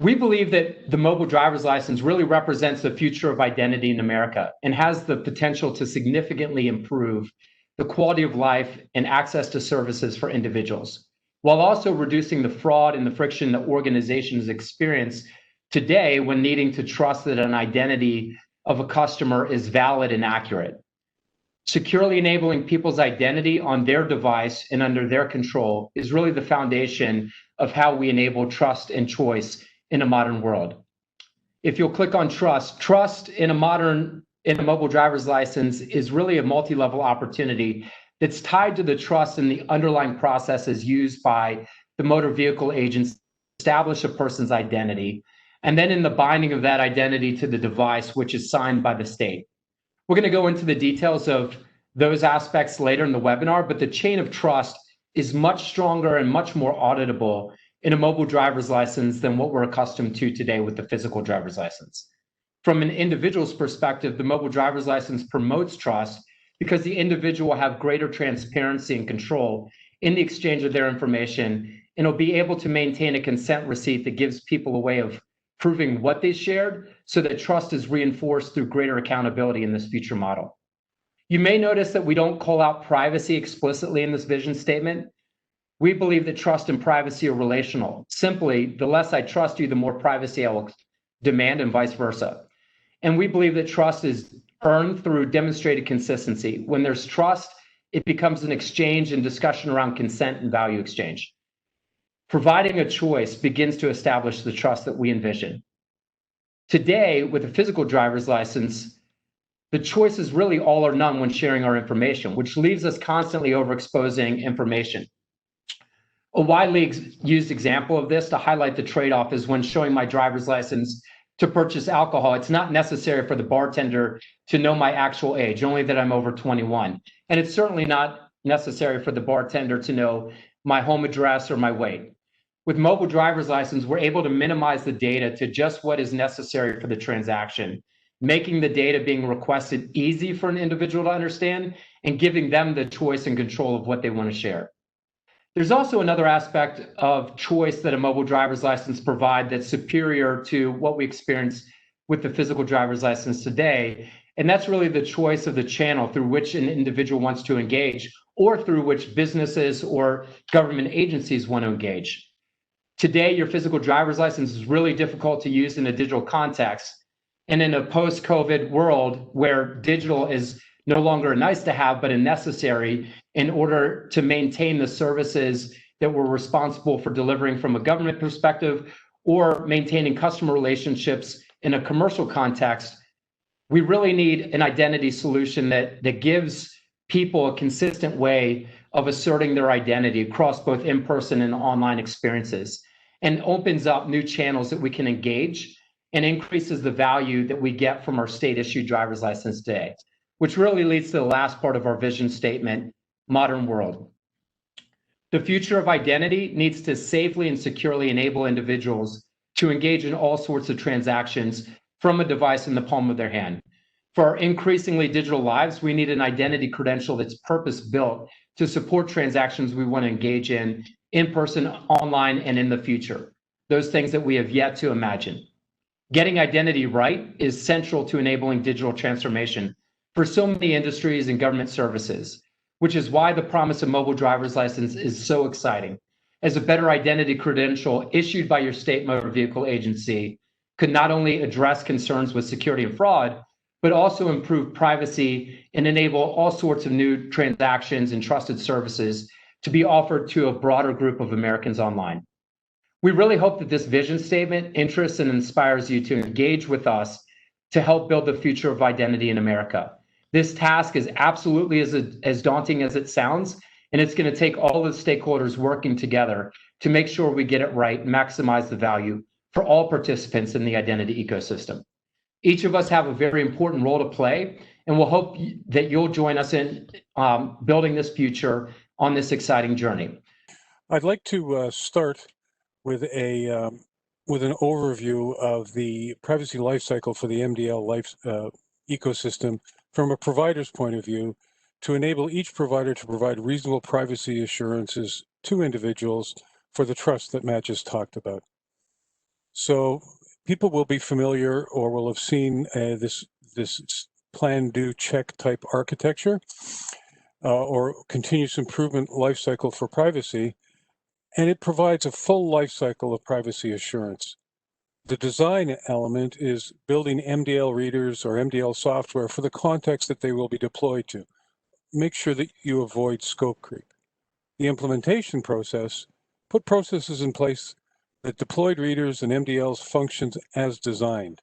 We believe that the mobile driver's license really represents the future of identity in America and has the potential to significantly improve the quality of life and access to services for individuals, while also reducing the fraud and the friction that organizations experience today when needing to trust that an identity of a customer is valid and accurate. Securely enabling people's identity on their device and under their control is really the foundation of how we enable trust and choice in a modern world. If you'll click on trust in a mobile driver's license is really a multi-level opportunity that's tied to the trust in the underlying processes used by the motor vehicle agents to establish a person's identity, and then in the binding of that identity to the device, which is signed by the state. We're going to go into the details of those aspects later in the webinar, but the chain of trust is much stronger and much more auditable in a mobile driver's license than what we're accustomed to today with the physical driver's license. From an individual's perspective, the mobile driver's license promotes trust because the individual will have greater transparency and control in the exchange of their information, and will be able to maintain a consent receipt that gives people a way of proving what they shared so that trust is reinforced through greater accountability in this future model. You may notice that we don't call out privacy explicitly in this vision statement. We believe that trust and privacy are relational. Simply, the less I trust you, the more privacy I will demand, and vice versa. And we believe that trust is earned through demonstrated consistency. When there's trust, it becomes an exchange and discussion around consent and value exchange. Providing a choice begins to establish the trust that we envision. Today, with a physical driver's license, the choice is really all or none when sharing our information, which leaves us constantly overexposing information. A widely used example of this to highlight the trade-off is when showing my driver's license to purchase alcohol. It's not necessary for the bartender to know my actual age, only that I'm over 21. And it's certainly not necessary for the bartender to know my home address or my weight. With mobile driver's license, we're able to minimize the data to just what is necessary for the transaction, making the data being requested easy for an individual to understand and giving them the choice and control of what they want to share. There's also another aspect of choice that a mobile driver's license provides that's superior to what we experience with the physical driver's license today, and that's really the choice of the channel through which an individual wants to engage or through which businesses or government agencies want to engage. Today, your physical driver's license is really difficult to use in a digital context. And in a post-COVID world where digital is no longer a nice to have, but a necessary in order to maintain the services that we're responsible for delivering from a government perspective or maintaining customer relationships in a commercial context, we really need an identity solution that gives people a consistent way of asserting their identity across both in-person and online experiences, and opens up new channels that we can engage and increases the value that we get from our state-issued driver's license today, which really leads to the last part of our vision statement, modern world. The future of identity needs to safely and securely enable individuals to engage in all sorts of transactions from a device in the palm of their hand. For our increasingly digital lives, we need an identity credential that's purpose-built to support transactions we want to engage in person, online, and in the future, those things that we have yet to imagine. Getting identity right is central to enabling digital transformation for so many industries and government services, which is why the promise of mobile driver's license is so exciting, as a better identity credential issued by your state motor vehicle agency could not only address concerns with security and fraud, but also improve privacy and enable all sorts of new transactions and trusted services to be offered to a broader group of Americans online. We really hope that this vision statement interests and inspires you to engage with us to help build the future of identity in America. This task is absolutely as daunting as it sounds, and it's going to take all the stakeholders working together to make sure we get it right and maximize the value for all participants in the identity ecosystem. Each of us have a very important role to play, and we'll hope that you'll join us in building this future on this exciting journey. I'd like to start with an overview of the privacy lifecycle for the mDL ecosystem from a provider's point of view, to enable each provider to provide reasonable privacy assurances to individuals for the trust that Matt just talked about. So people will be familiar or will have seen this plan, do, check type architecture or continuous improvement lifecycle for privacy, and it provides a full lifecycle of privacy assurance. The design element is building mDL readers or mDL software for the context that they will be deployed to. Make sure that you avoid scope creep. The implementation process, put processes in place that deployed readers and mDLs functions as designed.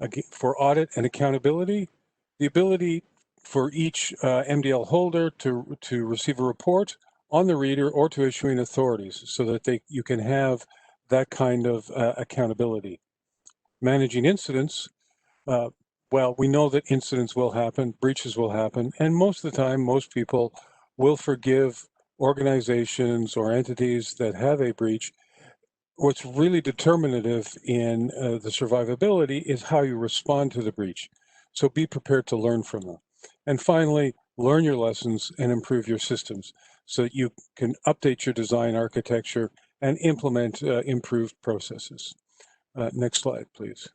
Again, for audit and accountability, the ability for each mDL holder to receive a report on the reader or to issuing authorities so that you can have that kind of accountability. Managing incidents, well, we know that incidents will happen, breaches will happen, and most of the time, most people will forgive organizations or entities that have a breach. What's really determinative in the survivability is how you respond to the breach. So be prepared to learn from them. And finally, learn your lessons and improve your systems so that you can update your design architecture and implement improved processes. Next slide, please.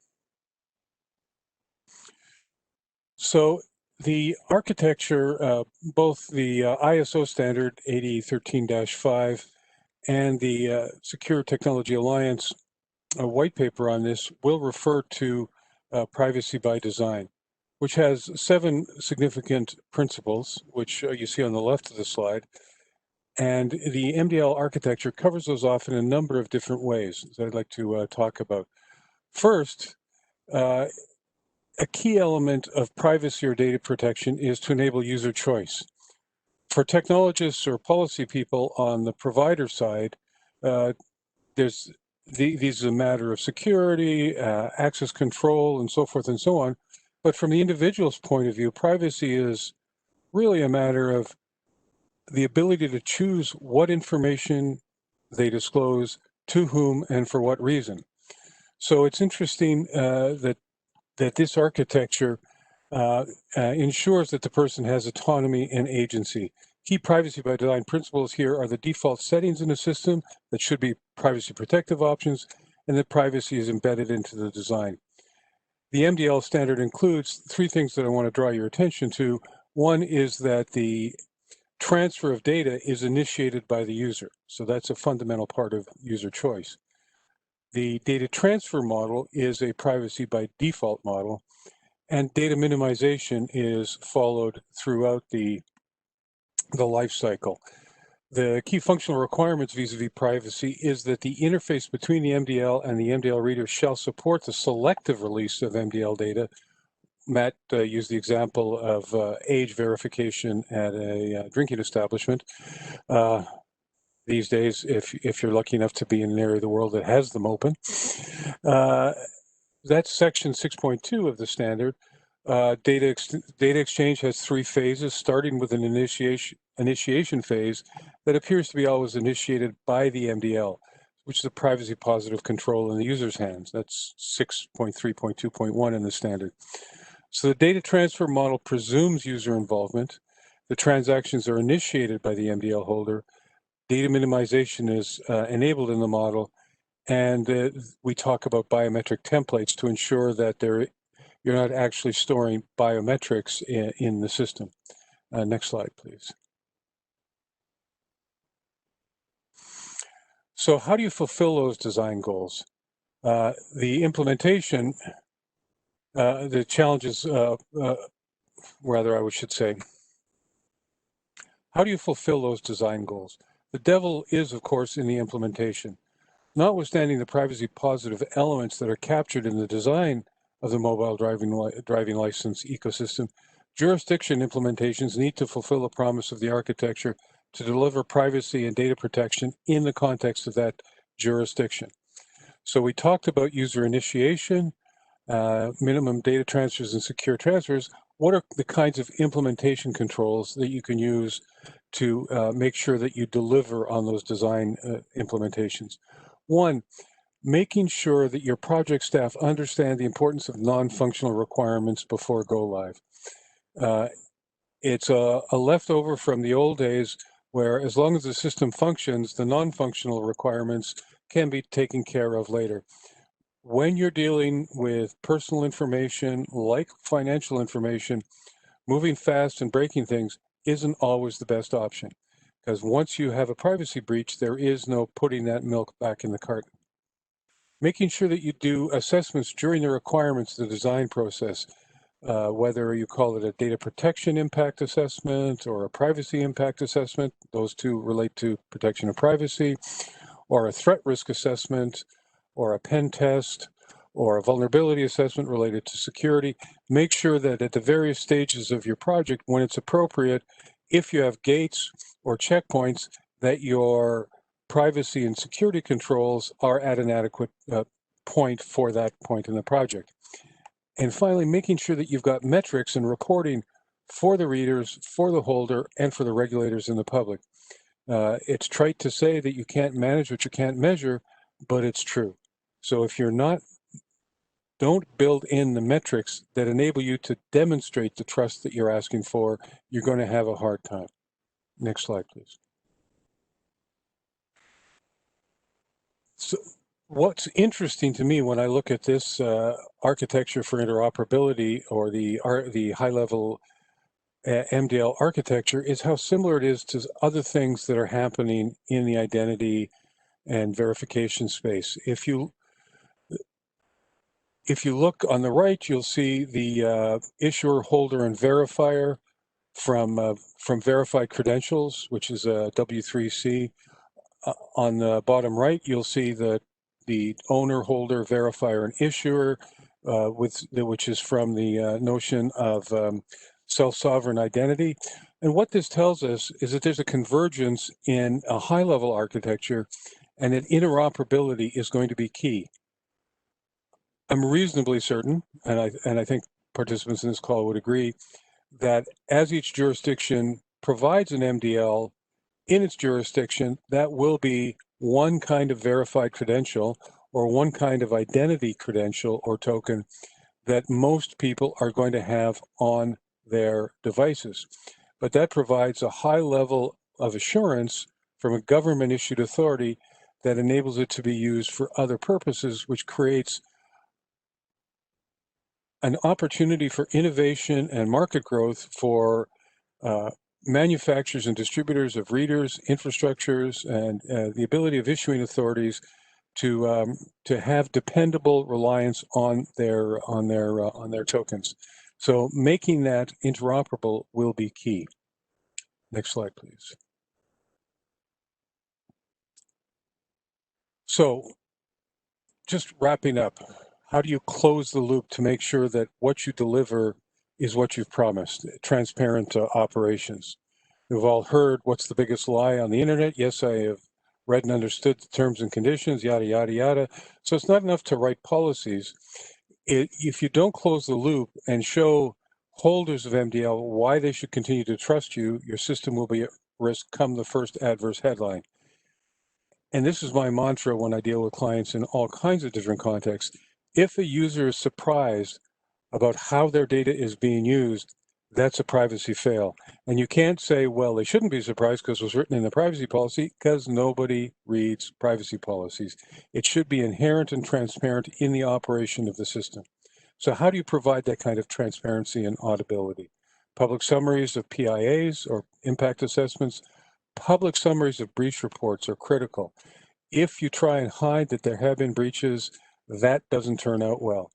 So the architecture, both the ISO standard 8013-5 and the Secure Technology Alliance white paper on this will refer to privacy by design, which has 7 significant principles, which you see on the left of the slide. And the mDL architecture covers those off in a number of different ways that I'd like to talk about. First, a key element of privacy or data protection is to enable user choice. For technologists or policy people on the provider side, these is a matter of security, access control, and so forth and so on. But from the individual's point of view, privacy is really a matter of the ability to choose what information they disclose, to whom, and for what reason. So it's interesting that this architecture ensures that the person has autonomy and agency. Key privacy by design principles here are the default settings in a system that should be privacy protective options, and that privacy is embedded into the design. The mDL standard includes 3 things that I want to draw your attention to. One is that the transfer of data is initiated by the user. So that's a fundamental part of user choice. The data transfer model is a privacy by default model, and data minimization is followed throughout the life cycle. The key functional requirements vis-a-vis privacy is that the interface between the mDL and the mDL reader shall support the selective release of mDL data. Matt used the example of age verification at a drinking establishment. These days, if you're lucky enough to be in an area of the world that has them open. That's section 6.2 of the standard. Data exchange has 3 phases, starting with an initiation phase that appears to be always initiated by the mDL, which is a privacy positive control in the user's hands. That's 6.3.2.1 in the standard. So the data transfer model presumes user involvement. The transactions are initiated by the mDL holder. Data minimization is enabled in the model. And we talk about biometric templates to ensure that you're not actually storing biometrics in the system. Next slide, please. So how do you fulfill those design goals? The implementation, the challenges, rather I should say, how do you fulfill those design goals? The devil is, of course, in the implementation. Notwithstanding the privacy positive elements that are captured in the design of the mobile driving license ecosystem, jurisdiction implementations need to fulfill the promise of the architecture to deliver privacy and data protection in the context of that jurisdiction. So we talked about user initiation, minimum data transfers and secure transfers. What are the kinds of implementation controls that you can use to make sure that you deliver on those design implementations? 1, making sure that your project staff understand the importance of non-functional requirements before go live. It's a leftover from the old days where as long as the system functions, the non-functional requirements can be taken care of later. When you're dealing with personal information, like financial information, moving fast and breaking things isn't always the best option, because once you have a privacy breach, there is no putting that milk back in the carton. Making sure that you do assessments during the requirements of the design process, whether you call it a data protection impact assessment or a privacy impact assessment, those two relate to protection of privacy, or a threat risk assessment, or a pen test, or a vulnerability assessment related to security. Make sure that at the various stages of your project, when it's appropriate, if you have gates or checkpoints, that your privacy and security controls are at an adequate point for that point in the project. And finally, making sure that you've got metrics and reporting for the readers, for the holder, and for the regulators and the public. It's trite to say that you can't manage what you can't measure, but it's true. So if you're not, don't build in the metrics that enable you to demonstrate the trust that you're asking for, you're going to have a hard time. Next slide, please. So what's interesting to me when I look at this architecture for interoperability, or the high-level mDL architecture, is how similar it is to other things that are happening in the identity and verification space. If you look on the right, you'll see the issuer, holder, and verifier from verified credentials, which is a W3C. On the bottom right, you'll see the owner, holder, verifier, and issuer, which is from the notion of self-sovereign identity. And what this tells us is that there's a convergence in a high-level architecture, and that interoperability is going to be key. I'm reasonably certain, and I think participants in this call would agree, that as each jurisdiction provides an mDL in its jurisdiction, that will be one kind of verified credential or one kind of identity credential or token that most people are going to have on their devices. But that provides a high level of assurance from a government-issued authority that enables it to be used for other purposes, which creates an opportunity for innovation and market growth for manufacturers and distributors of readers, infrastructures, and the ability of issuing authorities to have dependable reliance on their tokens. So making that interoperable will be key. Next slide, please. So just wrapping up, how do you close the loop to make sure that what you deliver is what you've promised? Transparent operations. We've all heard what's the biggest lie on the internet. Yes, I have read and understood the terms and conditions, yada, yada, yada. So it's not enough to write policies. If you don't close the loop and show holders of mDL why they should continue to trust you, your system will be at risk come the first adverse headline. And this is my mantra when I deal with clients in all kinds of different contexts. If a user is surprised about how their data is being used, that's a privacy fail. And you can't say, well, they shouldn't be surprised because it was written in the privacy policy, because nobody reads privacy policies. It should be inherent and transparent in the operation of the system. So how do you provide that kind of transparency and audibility? Public summaries of PIAs or impact assessments, public summaries of breach reports are critical. If you try and hide that there have been breaches, that doesn't turn out well.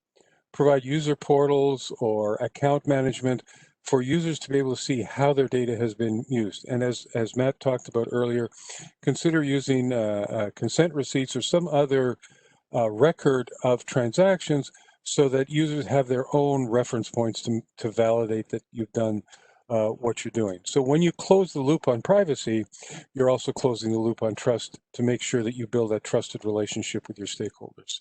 Provide user portals or account management for users to be able to see how their data has been used. And as Matt talked about earlier, consider using consent receipts or some other record of transactions so that users have their own reference points to validate that you've done what you're doing. So when you close the loop on privacy, you're also closing the loop on trust to make sure that you build that trusted relationship with your stakeholders.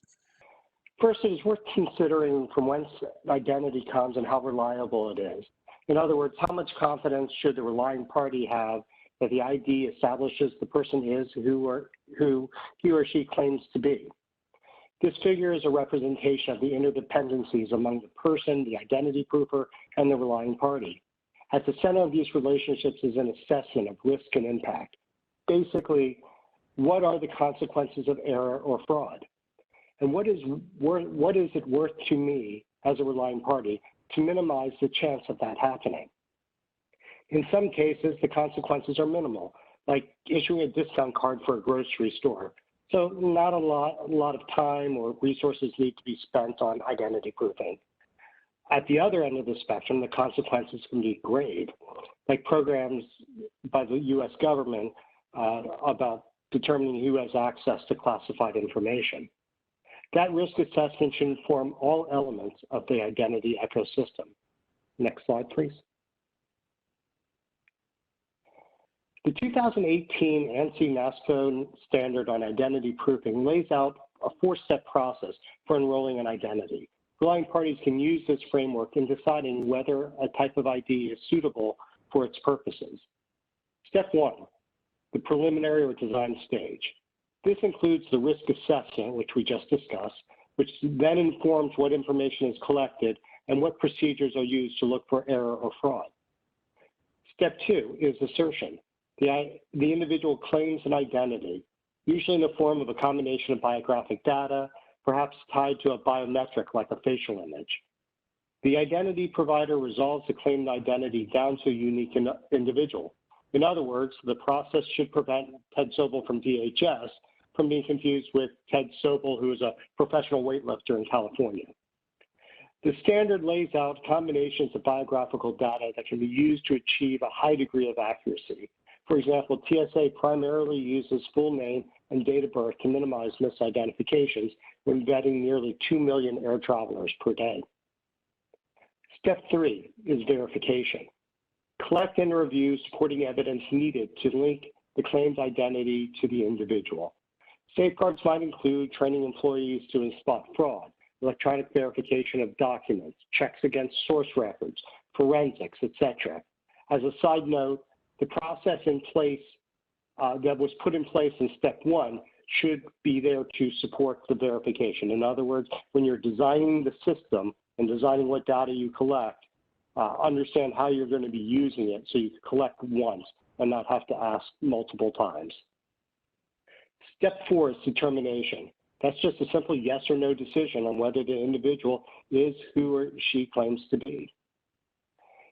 First, it is worth considering from whence identity comes and how reliable it is. In other words, how much confidence should the relying party have that the ID establishes the person is who he or she claims to be? This figure is a representation of the interdependencies among the person, the identity proofer, and the relying party. At the center of these relationships is an assessment of risk and impact. Basically, what are the consequences of error or fraud? And what is it worth to me as a relying party to minimize the chance of that happening? In some cases, the consequences are minimal, like issuing a discount card for a grocery store. So not a lot of time or resources need to be spent on identity proofing. At the other end of the spectrum, the consequences can be grave, like programs by the US government about determining who has access to classified information. That risk assessment should inform all elements of the identity ecosystem. Next slide, please. The 2018 ANSI NASCO standard on identity proofing lays out a four-step process for enrolling an identity. Relying parties can use this framework in deciding whether a type of ID is suitable for its purposes. Step one, the preliminary or design stage. This includes the risk assessment, which we just discussed, which then informs what information is collected and what procedures are used to look for error or fraud. Step two is assertion. The individual claims an identity, usually in the form of a combination of biographic data, perhaps tied to a biometric like a facial image. The identity provider resolves the claimed identity down to a unique individual. In other words, the process should prevent Ted Sobel from DHS from being confused with Ted Sobel, who is a professional weightlifter in California. The standard lays out combinations of biographical data that can be used to achieve a high degree of accuracy. For example, TSA primarily uses full name and date of birth to minimize misidentifications when vetting nearly 2 million air travelers per day. Step three is verification. Collect and review supporting evidence needed to link the claimed identity to the individual. Safeguards might include training employees to spot fraud, electronic verification of documents, checks against source records, forensics, etc. As a side note, the process in place that was put in place in step one should be there to support the verification. In other words, when you're designing the system and designing what data you collect, understand how you're going to be using it so you can collect once and not have to ask multiple times. Step four is determination. That's just a simple yes or no decision on whether the individual is who or she claims to be.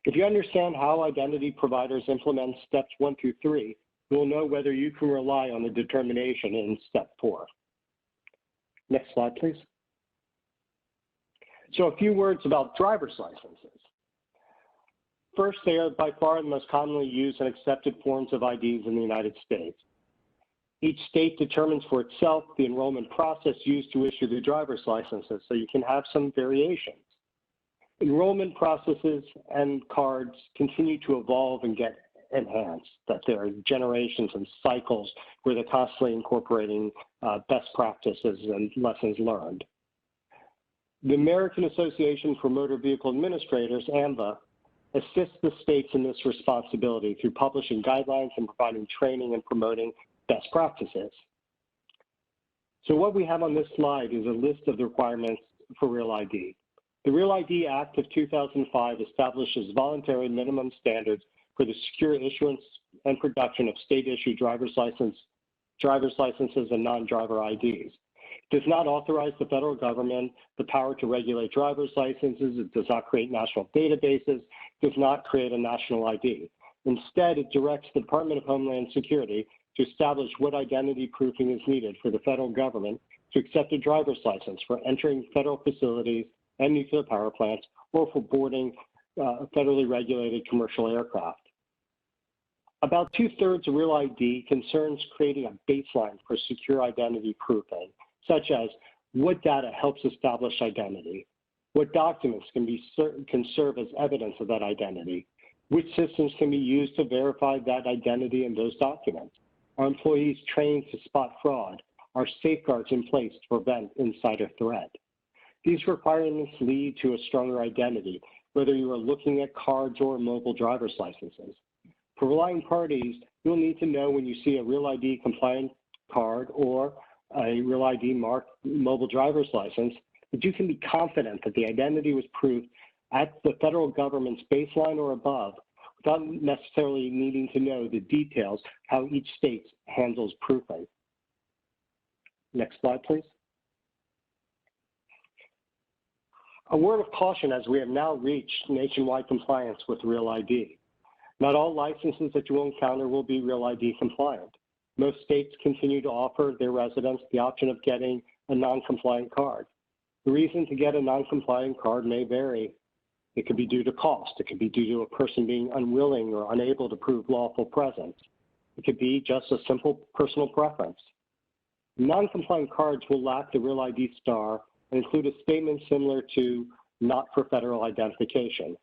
If you understand how identity providers implement steps 1 through 3, you will know whether you can rely on the determination in step 4. Next slide, please. So a few words about driver's licenses. First, they are by far the most commonly used and accepted forms of IDs in the United States. Each state determines for itself the enrollment process used to issue the driver's licenses, so you can have some variations. Enrollment processes and cards continue to evolve and get enhanced, that there are generations and cycles where they're constantly incorporating best practices and lessons learned. The American Association for Motor Vehicle Administrators, AMVA, assists the states in this responsibility through publishing guidelines and providing training and promoting best practices. So what we have on this slide is a list of the requirements for Real ID. The Real ID Act of 2005 establishes voluntary minimum standards for the secure issuance and production of state-issued driver's licenses and non-driver IDs. It does not authorize the federal government the power to regulate driver's licenses. It does not create national databases. It does not create a national ID. Instead, it directs the Department of Homeland Security to establish what identity proofing is needed for the federal government to accept a driver's license for entering federal facilities and nuclear power plants or for boarding federally regulated commercial aircraft. About 2/3 of Real ID concerns creating a baseline for secure identity proofing, such as what data helps establish identity, what documents can serve as evidence of that identity, which systems can be used to verify that identity in those documents. Are employees trained to spot fraud? Are safeguards in place to prevent insider threat? These requirements lead to a stronger identity, whether you are looking at cards or mobile driver's licenses. For relying parties, you'll need to know when you see a Real ID compliant card or a Real ID marked mobile driver's license, that you can be confident that the identity was proved at the federal government's baseline or above, without necessarily needing to know the details how each state handles proofing. Next slide, please. A word of caution as we have now reached nationwide compliance with REALID. Not all licenses that you will encounter will be REALID compliant. Most states continue to offer their residents the option of getting a non-compliant card. The reason to get a non-compliant card may vary. It could be due to cost. It could be due to a person being unwilling or unable to prove lawful presence. It could be just a simple personal preference. Non-compliant cards will lack the REALID star and include a statement similar to "not for federal identification."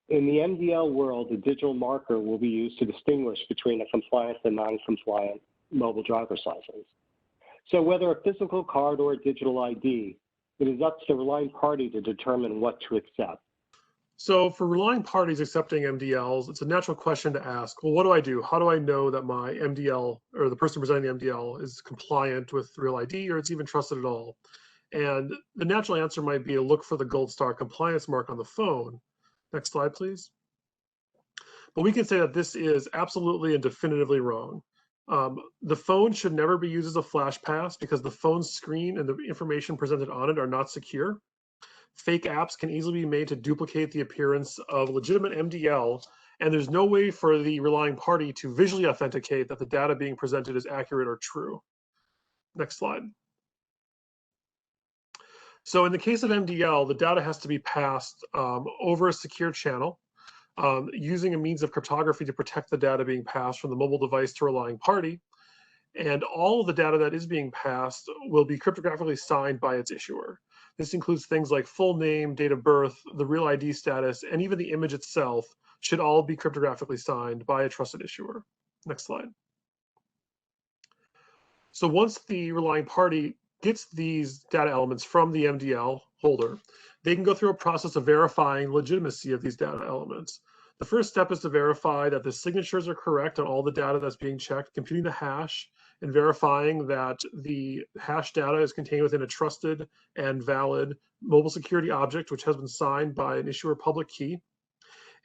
In the mDL world, a digital marker will be used to distinguish between a compliant and non-compliant mobile driver's license. So whether a physical card or a digital ID, it is up to the relying party to determine what to accept. So for relying parties accepting MDLs, it's a natural question to ask, well, what do I do? How do I know that my MDL or the person presenting the MDL is compliant with REALID or it's even trusted at all? And the natural answer might be to look for the gold star compliance mark on the phone. Next slide, please. But we can say that this is absolutely and definitively wrong. The phone should never be used as a flash pass because the phone screen and the information presented on it are not secure. Fake apps can easily be made to duplicate the appearance of legitimate MDL, and there's no way for the relying party to visually authenticate that the data being presented is accurate or true. Next slide. So in the case of MDL, the data has to be passed over a secure channel using a means of cryptography to protect the data being passed from the mobile device to relying party. And all of the data that is being passed will be cryptographically signed by its issuer. This includes things like full name, date of birth, the REALID status, and even the image itself should all be cryptographically signed by a trusted issuer. Next slide. So once the relying party gets these data elements from the MDL holder, they can go through a process of verifying legitimacy of these data elements. The first step is to verify that the signatures are correct on all the data that's being checked, computing the hash, and verifying that the hash data is contained within a trusted and valid mobile security object, which has been signed by an issuer public key.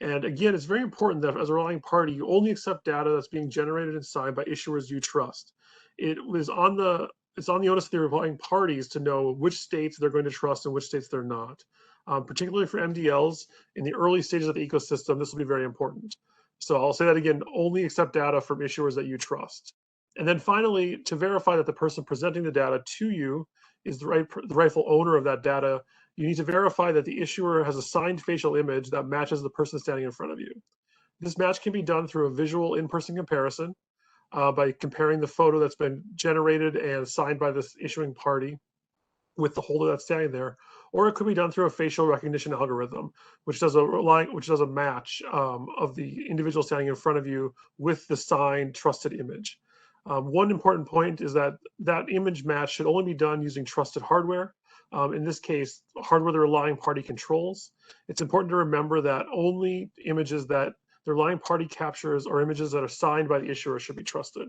And again, it's very important that as a relying party, you only accept data that's being generated and signed by issuers you trust. It's on the onus of the relying parties to know which states they're going to trust and which states they're not. Particularly for MDLs, in the early stages of the ecosystem, this will be very important. So I'll say that again, only accept data from issuers that you trust. And then finally, to verify that the person presenting the data to you is the rightful owner of that data, you need to verify that the issuer has a signed facial image that matches the person standing in front of you. This match can be done through a visual in-person comparison by comparing the photo that's been generated and signed by this issuing party with the holder that's standing there, or it could be done through a facial recognition algorithm, which does a match of the individual standing in front of you with the signed trusted image. One important point is that that image match should only be done using trusted hardware. In this case, hardware the relying party controls. It's important to remember that only images that the relying party captures or images that are signed by the issuer should be trusted.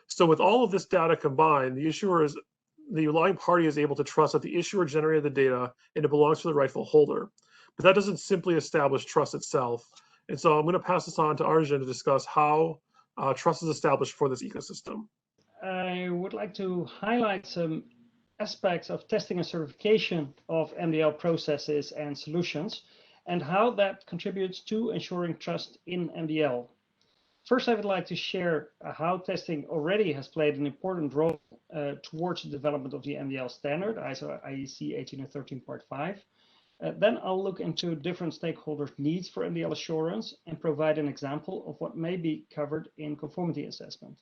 So with all of this data combined, the relying party is able to trust that the issuer generated the data and it belongs to the rightful holder. But that doesn't simply establish trust itself. And so I'm going to pass this on to Arjun to discuss how trust is established for this ecosystem. I would like to highlight some aspects of testing and certification of mDL processes and solutions and how that contributes to ensuring trust in mDL. First, I would like to share how testing already has played an important role towards the development of the mDL standard, ISO IEC 1813 Part 5. Then I'll look into different stakeholders' needs for mDL assurance and provide an example of what may be covered in conformity assessment.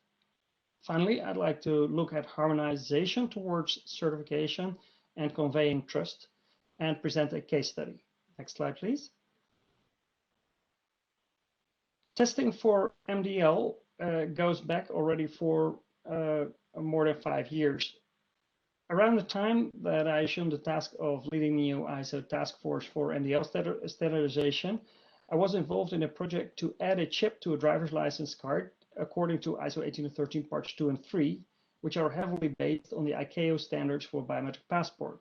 Finally, I'd like to look at harmonization towards certification and conveying trust and present a case study. Next slide, please. Testing for mDL goes back already for more than 5 years. Around the time that I assumed the task of leading the new ISO task force for mDL standardization, I was involved in a project to add a chip to a driver's license card according to ISO 1813 parts 2 and 3, which are heavily based on the ICAO standards for biometric passport.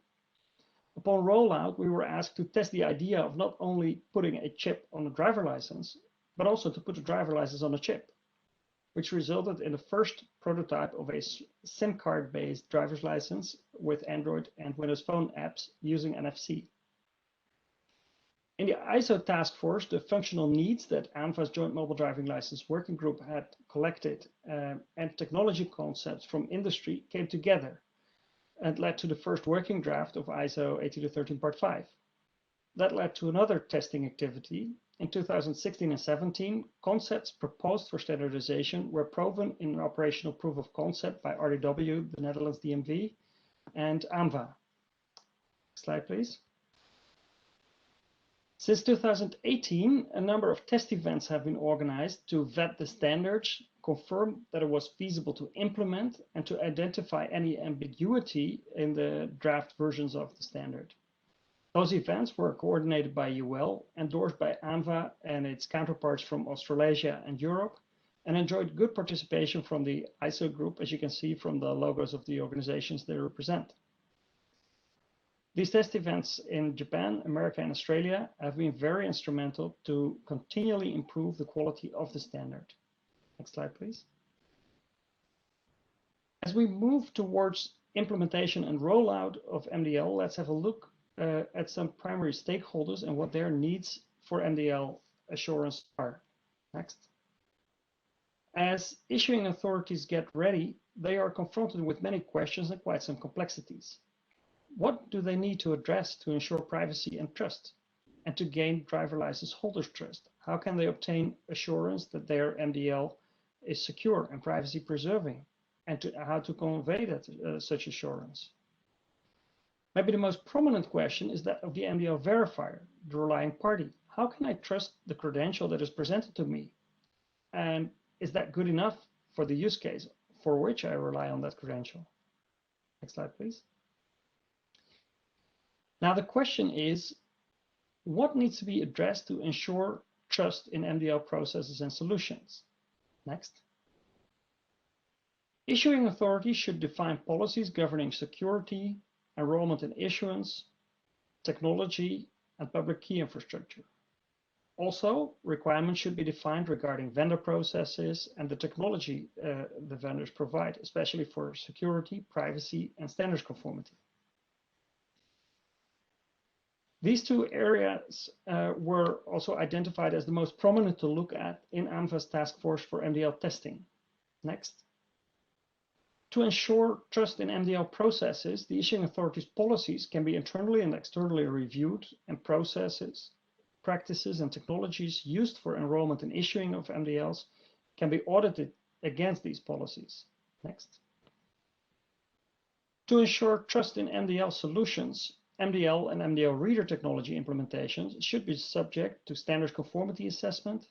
Upon rollout, we were asked to test the idea of not only putting a chip on a driver license, but also to put a driver license on a chip. which resulted in the first prototype of a SIM card-based driver's license with Android and Windows Phone apps using NFC. In the ISO task force, the functional needs that AMVA's Joint Mobile Driving License Working Group had collected and technology concepts from industry came together and led to the first working draft of ISO 18213 Part 5. That led to another testing activity. In 2016 and 17, concepts proposed for standardization were proven in an operational proof of concept by RDW, the Netherlands DMV, and AMVA. Slide, please. Since 2018, a number of test events have been organized to vet the standards, confirm that it was feasible to implement, and to identify any ambiguity in the draft versions of the standard. Those events were coordinated by UL, endorsed by AMVA and its counterparts from Australasia and Europe, and enjoyed good participation from the ISO group, as you can see from the logos of the organizations they represent. These test events in Japan, America, and Australia have been very instrumental to continually improve the quality of the standard. Next slide, please. As we move towards implementation and rollout of mDL, let's have a look at some primary stakeholders and what their needs for mDL assurance are. Next. As issuing authorities get ready, they are confronted with many questions and quite some complexities. What do they need to address to ensure privacy and trust, and to gain driver license holders' trust? How can they obtain assurance that their mDL is secure and privacy preserving, and how to convey that such assurance? Maybe the most prominent question is that of the mDL verifier, the relying party. How can I trust the credential that is presented to me? And is that good enough for the use case for which I rely on that credential? Next slide, please. Now the question is, what needs to be addressed to ensure trust in mDL processes and solutions? Next. Issuing authorities should define policies governing security, enrollment and issuance, technology, and public key infrastructure. Also, requirements should be defined regarding vendor processes and the technology the vendors provide, especially for security, privacy, and standards conformity. These two areas were also identified as the most prominent to look at in AMVA's task force for mDL testing. Next. To ensure trust in mDL processes, the issuing authority's policies can be internally and externally reviewed, and processes, practices, and technologies used for enrollment and issuing of mDLs can be audited against these policies. Next. To ensure trust in mDL solutions, mDL and mDL reader technology implementations should be subject to standards conformity assessment,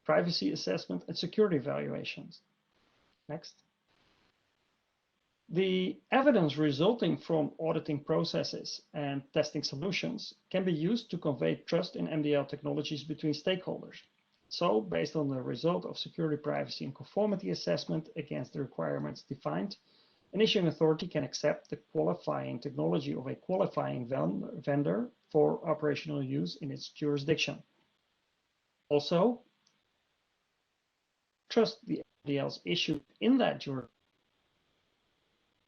privacy assessment, and security evaluations. Next. The evidence resulting from auditing processes and testing solutions can be used to convey trust in mDL technologies between stakeholders. So, based on the result of security, privacy, and conformity assessment against the requirements defined, an issuing authority can accept the qualifying technology of a qualifying vendor for operational use in its jurisdiction. Also, trust the mDLs issued in that jurisdiction,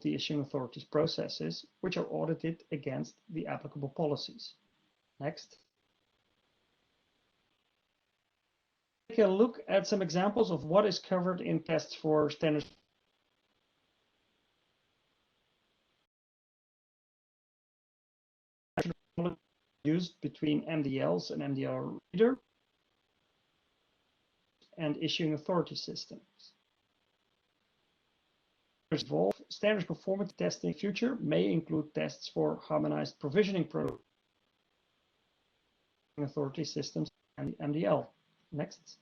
the issuing authority's processes, which are audited against the applicable policies. Next. Take a look at some examples of what is covered in tests for standards. Used between mDLs and mDL reader and issuing authority systems. Involve standards conformity testing in the future may include tests for harmonized provisioning protocol authority systems and mDL. Next.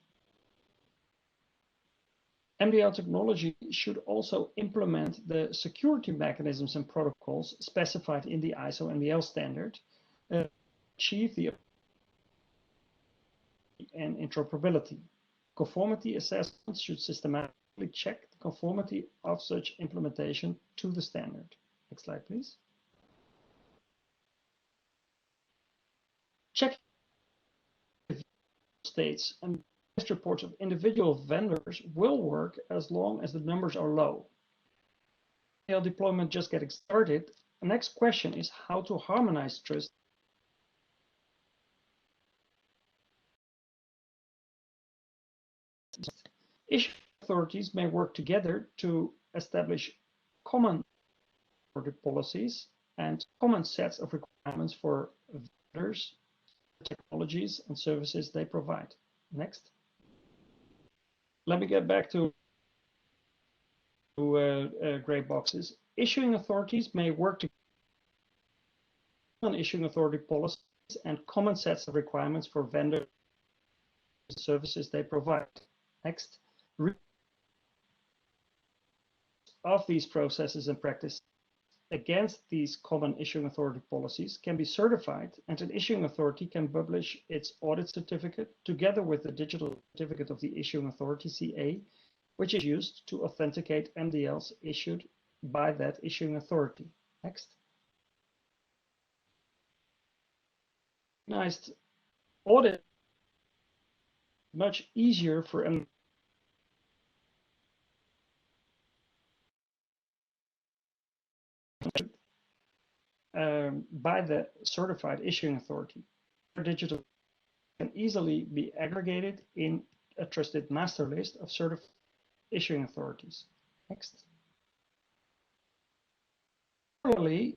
mDL technology should also implement the security mechanisms and protocols specified in the ISO mDL standard, achieve the and interoperability. Conformity assessments should systematically check the conformity of such implementation to the standard. Next slide, please. Check states and reports of individual vendors will work as long as the numbers are low. MDL deployment just getting started. The next question is how to harmonize trust. Issue authorities may work together to establish common policies and common sets of requirements for vendors, technologies, and services they provide. Next. Let me get back to gray boxes. Issuing authorities may work together on issuing authority policies and common sets of requirements for vendors and services they provide. Next. Of these processes and practices against these common issuing authority policies can be certified, and an issuing authority can publish its audit certificate together with the digital certificate of the issuing authority, CA, which is used to authenticate MDLs issued by that issuing authority. Next. Nice. Audit much easier for by the certified issuing authority. Digital can easily be aggregated in a trusted master list of certified issuing authorities. Next. Finally,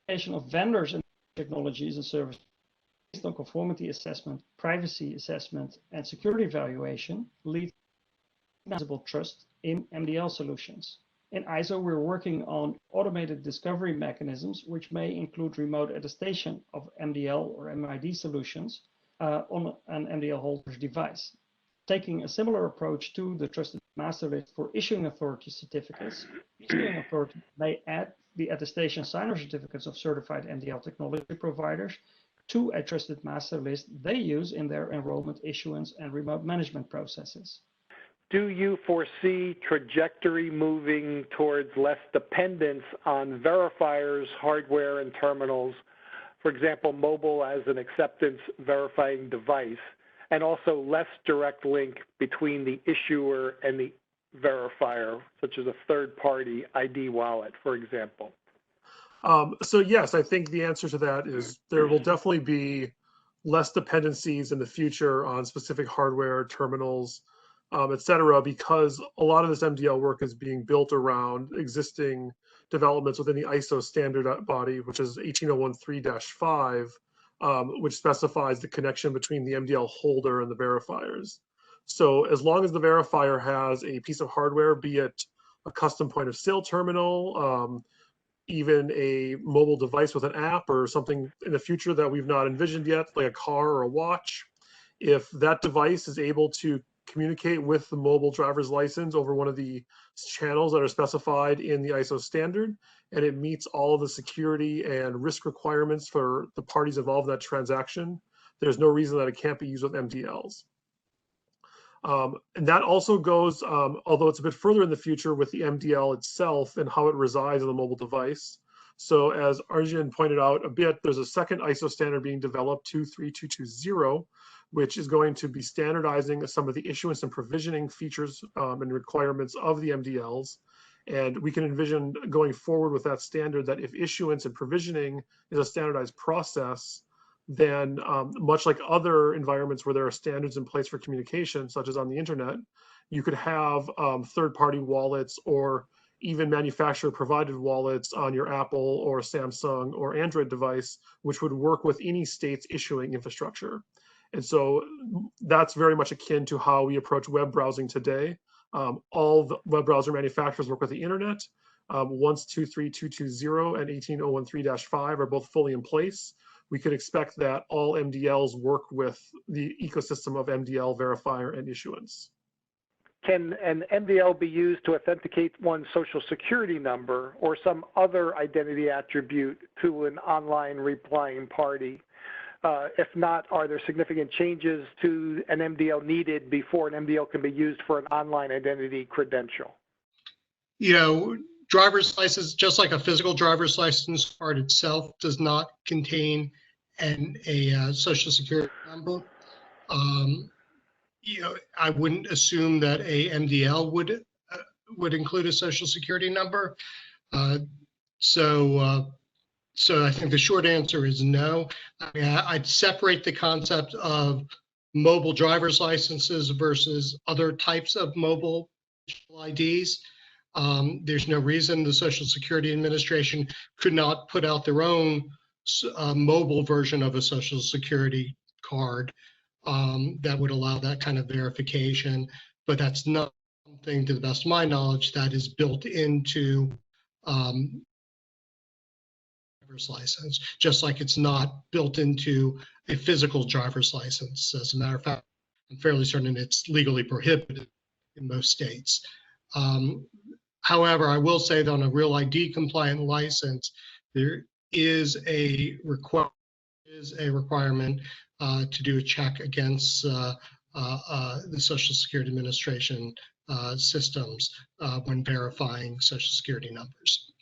of vendors and technologies and services based on conformity assessment, privacy assessment, and security evaluation leads to visible trust in MDL solutions. In ISO, we're working on automated discovery mechanisms, which may include remote attestation of MDL or MID solutions on an MDL holder's device. Taking a similar approach to the trusted master list for issuing authority certificates, issuing authority may add the attestation signer certificates of certified MDL technology providers to a trusted master list they use in their enrollment, issuance, and remote management processes. Do you foresee trajectory moving towards less dependence on verifiers, hardware, and terminals, for example, mobile as an acceptance verifying device, and also less direct link between the issuer and the verifier, such as a third-party ID wallet, for example? So yes, I think the answer to that is there will definitely be less dependencies in the future on specific hardware, terminals, et cetera, because a lot of this MDL work is being built around existing developments within the ISO standard body, which is 18013-5, which specifies the connection between the MDL holder and the verifiers. So as long as the verifier has a piece of hardware, be it a custom point of sale terminal, even a mobile device with an app or something in the future that we've not envisioned yet, like a car or a watch, if that device is able to communicate with the mobile driver's license over one of the channels that are specified in the ISO standard, and it meets all of the security and risk requirements for the parties involved in that transaction, there's no reason that it can't be used with MDLs. And that also goes, although it's a bit further in the future, with the MDL itself and how it resides on the mobile device. So as Arjun pointed out a bit, there's a second ISO standard being developed, 23220, which is going to be standardizing some of the issuance and provisioning features and requirements of the MDLs. And we can envision going forward with that standard that if issuance and provisioning is a standardized process, then much like other environments where there are standards in place for communication, such as on the internet, you could have third-party wallets or even manufacturer-provided wallets on your Apple or Samsung or Android device, which would work with any state's issuing infrastructure. And so that's very much akin to how we approach web browsing today. All the web browser manufacturers work with the internet. Once 23220 and 18013-5 are both fully in place, we could expect that all MDLs work with the ecosystem of MDL, verifier, and issuance. Can an MDL be used to authenticate one's social security number or some other identity attribute to an online replying party? If not, are there significant changes to an MDL needed before an MDL can be used for an online identity credential? You know, driver's license, just like a physical driver's license card itself, does not contain a social security number. I wouldn't assume that a MDL would include a social security number. So I think the short answer is no. I mean, I'd separate the concept of mobile driver's licenses versus other types of mobile IDs. There's no reason the Social Security Administration could not put out their own mobile version of a Social Security card that would allow that kind of verification, but that's not something, to the best of my knowledge, that is built into driver's license, just like it's not built into a physical driver's license. As a matter of fact, I'm fairly certain it's legally prohibited in most states. However, I will say that on a Real ID compliant license, there is a requirement to do a check against the Social Security Administration systems when verifying Social Security numbers.